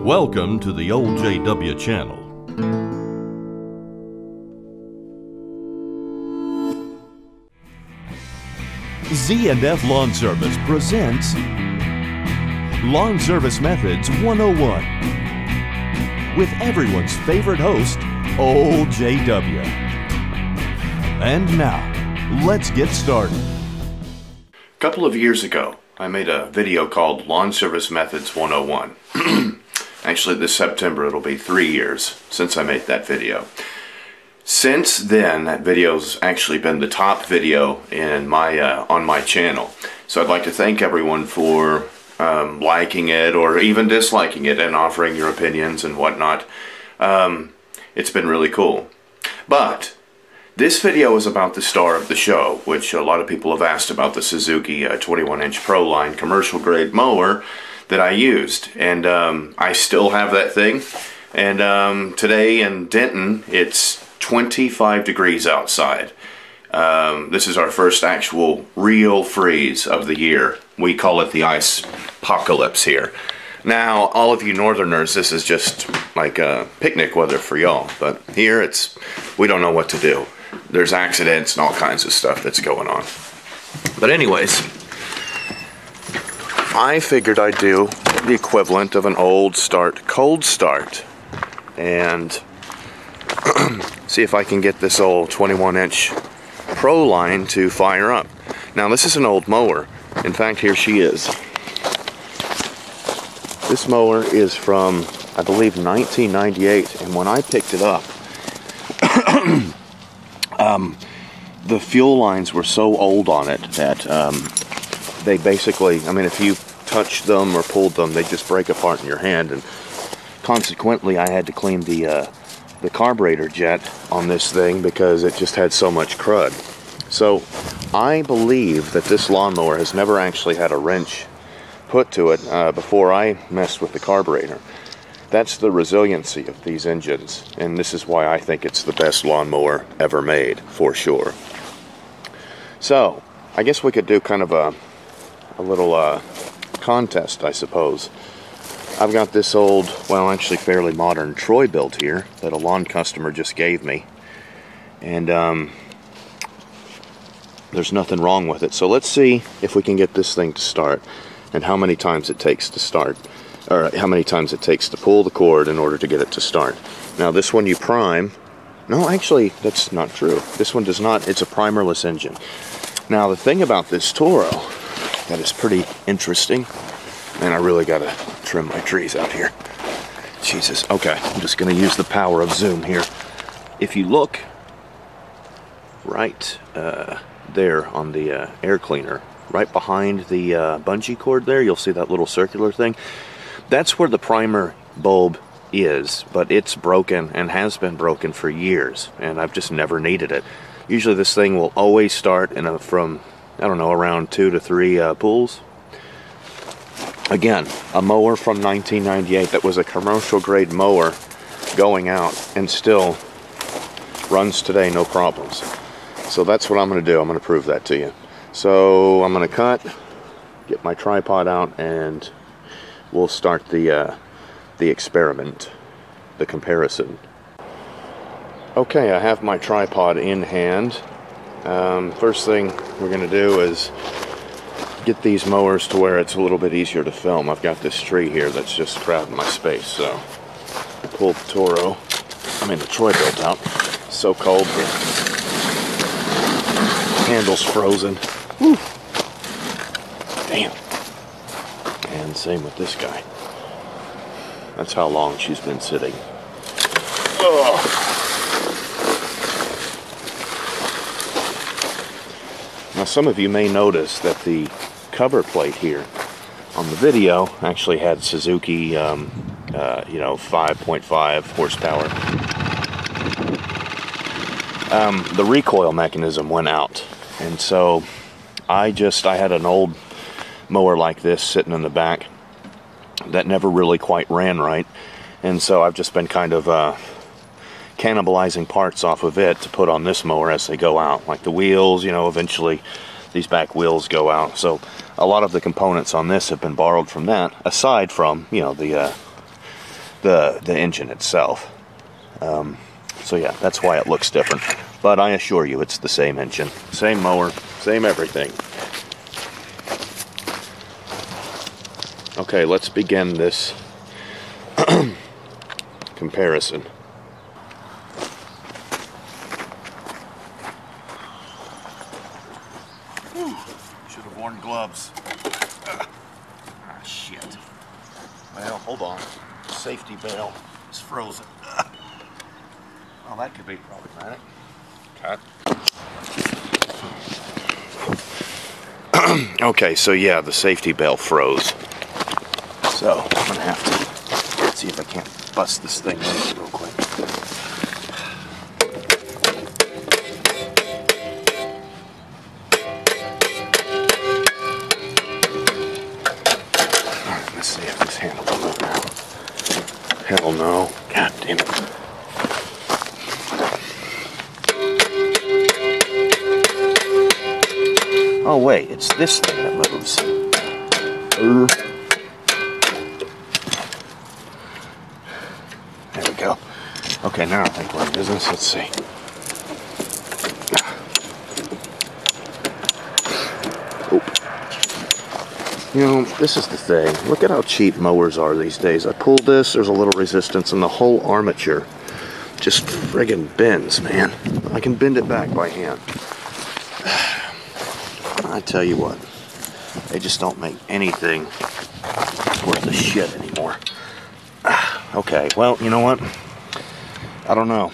Welcome to the ol'jw channel. Z&F Lawn Service presents Lawn Service Methods 101 with everyone's favorite host, ol'jw. And now, let's get started. A couple of years ago, I made a video called Lawn Service Methods 101. Actually, this September it'll be 3 years since I made that video. Since then, that video's actually been the top video in my on my channel. So I'd like to thank everyone for liking it or even disliking it and offering your opinions and whatnot. It's been really cool. But this video is about the star of the show, which a lot of people have asked about, the Suzuki 21-inch ProLine commercial grade mower that I used. And I still have that thing. And today in Denton, it's 25 degrees outside. This is our first actual real freeze of the year. We call it the ice apocalypse here. Now, all of you northerners, this is just like picnic weather for y'all. But here, we don't know what to do. There's accidents and all kinds of stuff that's going on. But anyways, I figured I'd do the equivalent of an old start, cold start. And see if I can get this old 21-inch ProLine to fire up. Now, this is an old mower. In fact, here she is. This mower is from, I believe, 1998, and when I picked it up, the fuel lines were so old on it that they basically, I mean, if you touched them or pulled them, they just break apart in your hand, and consequently, I had to clean the carburetor jet on this thing because it just had so much crud. So I believe that this lawnmower has never actually had a wrench put to it before I messed with the carburetor. That's the resiliency of these engines, and this is why I think it's the best lawnmower ever made, for sure. So I guess we could do kind of a little contest, I suppose. I've got this old, well, actually fairly modern Troy built here that a lawn customer just gave me, and there's nothing wrong with it. So let's see if we can get this thing to start and how many times it takes to start, or how many times it takes to pull the cord in order to get it to start. Now this one you prime. No, actually that's not true. This one does not. It's a primerless engine. Now the thing about this Toro that is pretty interesting, and I really gotta trim my trees out here. Jesus. Okay, I'm just gonna use the power of zoom here. If you look right there on the air cleaner, right behind the bungee cord there, you'll see that little circular thing. That's where the primer bulb is, but it's broken and has been broken for years, and I've just never needed it. Usually this thing will always start from, I don't know, around 2 to 3 pulls. Again, a mower from 1998 that was a commercial grade mower going out and still runs today, no problems. So that's what I'm going to do. I'm going to prove that to you. So I'm going to get my tripod out, and we'll start the experiment, the comparison. Okay, I have my tripod in hand. First thing we're going to do is get these mowers to where it's a little bit easier to film. I've got this tree here that's just crowding my space, so I pulled the Toro, the Troy built out. It's so cold here. Handle's frozen. Whew. Damn. And same with this guy. That's how long she's been sitting. Ugh. Now some of you may notice that the cover plate here on the video actually had Suzuki 5.5 horsepower. The recoil mechanism went out, and so I had an old mower like this sitting in the back that never really quite ran right, and so I've just been kind of cannibalizing parts off of it to put on this mower as they go out, like the wheels. Eventually these back wheels go out, so a lot of the components on this have been borrowed from that, aside from the the engine itself. So yeah, that's why it looks different. But I assure you, it's the same engine, same mower, same everything. Okay, let's begin this comparison. Should have worn gloves. Ah, shit. Well, hold on. The safety bail is frozen. Well, that could be problematic. Cut. Okay, so yeah, the safety bail froze. So I'm gonna have to see if I can't bust this thing loose real quick. Alright, let's see if this handle will move now. Hell no. God damn it. Oh wait, it's this thing that moves. There we go. Okay, now I think we're in business. Let's see. Oh. You know, this is the thing. Look at how cheap mowers are these days. I pull this, there's a little resistance, and the whole armature just friggin' bends, man. I can bend it back by hand. I tell you what, they just don't make anything worth a shit anymore. Okay, well, you know what? I don't know.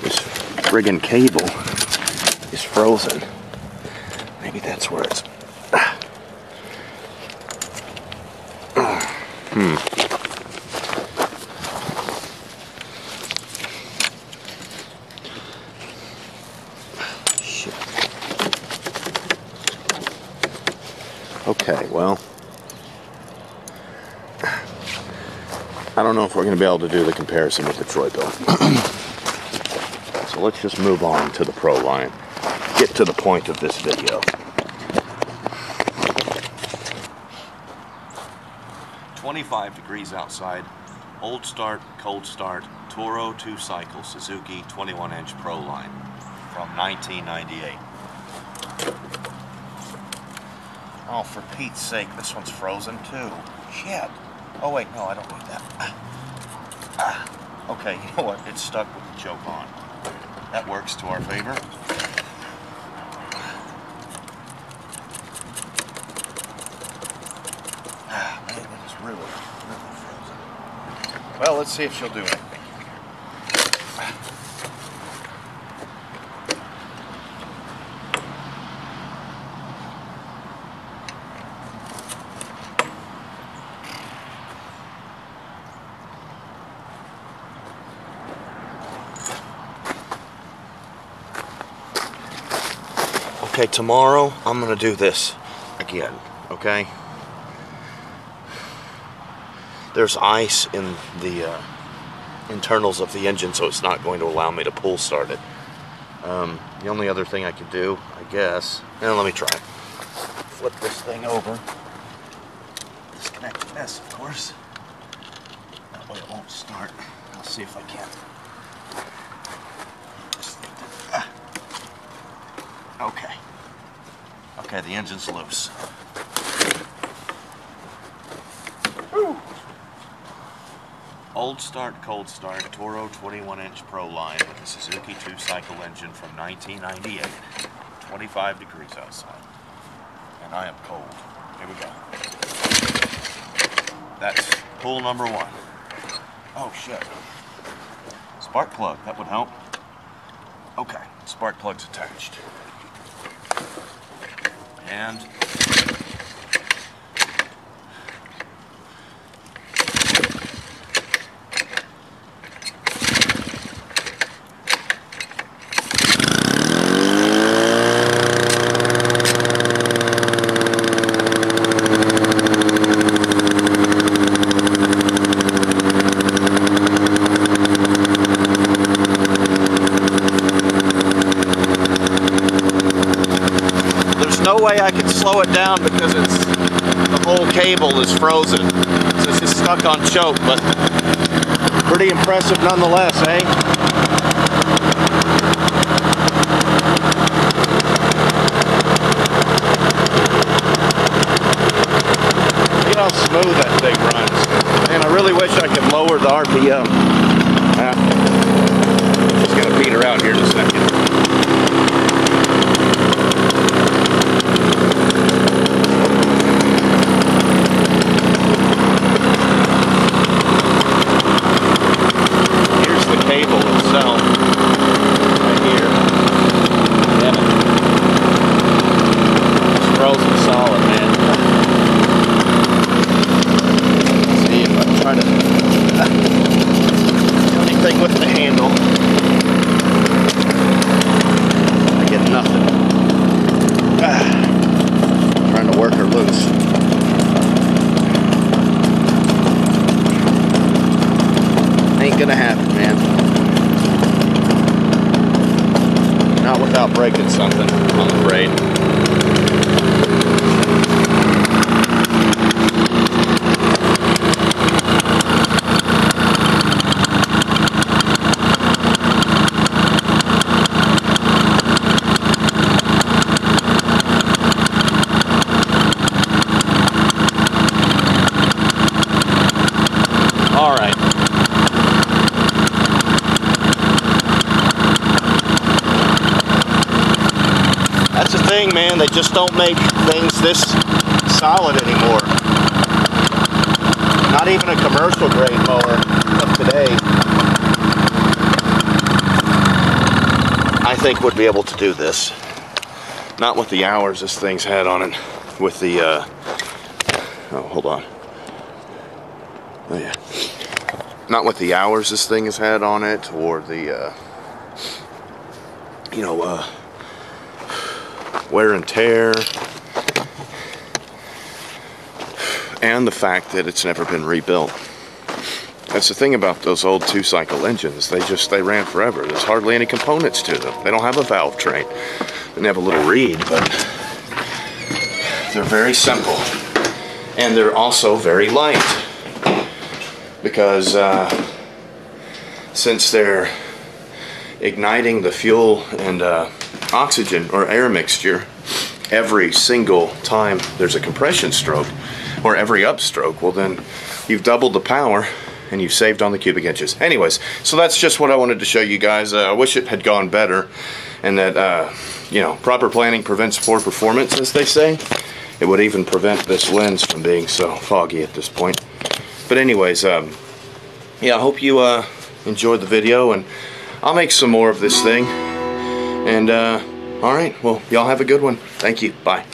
This friggin' cable is frozen. Maybe that's where it's... Shit. Okay, well, I don't know if we're going to be able to do the comparison with the Troy-Bill. So let's just move on to the ProLine. Get to the point of this video. "25 degrees outside, old start, cold start, Toro 2-cycle Suzuki 21-inch ProLine from 1998. Oh, for Pete's sake, this one's frozen too. Shit. Oh wait, no, I don't need that. Okay, you know what? It's stuck with the choke on. That works to our favor. Man, it is really frozen. Well, let's see if she'll do it. Okay, tomorrow I'm gonna do this again, okay? There's ice in the internals of the engine, so it's not going to allow me to pull start it. The only other thing I could do, I guess, and let me try. Flip this thing over. Disconnect this, of course. That way it won't start. I'll see if I can. Okay. Okay, the engine's loose. Woo. Old start, cold start, Toro 21-inch ProLine with a Suzuki 2-cycle engine from 1998. 25 degrees outside. And I am cold. Here we go. That's pull number 1. Oh, shit. Spark plug, that would help. Okay, spark plug's attached. And no way I can slow it down because the whole cable is frozen. happens is it's stuck on choke, but pretty impressive nonetheless, eh? Look at how smooth that thing runs. Man, I really wish I could lower the RPM. Just gonna peter out here in a second. With the handle, I get nothing. Trying to work her loose. Ain't gonna happen, man. Not without breaking something, I'm afraid. All right. That's the thing, man. They just don't make things this solid anymore. Not even a commercial grade mower of today, I think, would be able to do this. Not with the hours this thing's had on it. With the, oh, hold on. Oh, yeah. Not with the hours this thing has had on it, or the, wear and tear, and the fact that it's never been rebuilt. That's the thing about those old 2-cycle engines. They ran forever. There's hardly any components to them. They don't have a valve train. They have a little reed, but they're very simple. And they're also very light. Because since they're igniting the fuel and oxygen or air mixture every single time there's a compression stroke, or every upstroke, well then you've doubled the power and you've saved on the cubic inches. Anyways, so that's just what I wanted to show you guys. I wish it had gone better, and that proper planning prevents poor performance, as they say. It would even prevent this lens from being so foggy at this point. But anyways, yeah, I hope you enjoyed the video, and I'll make some more of this thing. And all right, well, y'all have a good one. Thank you. Bye.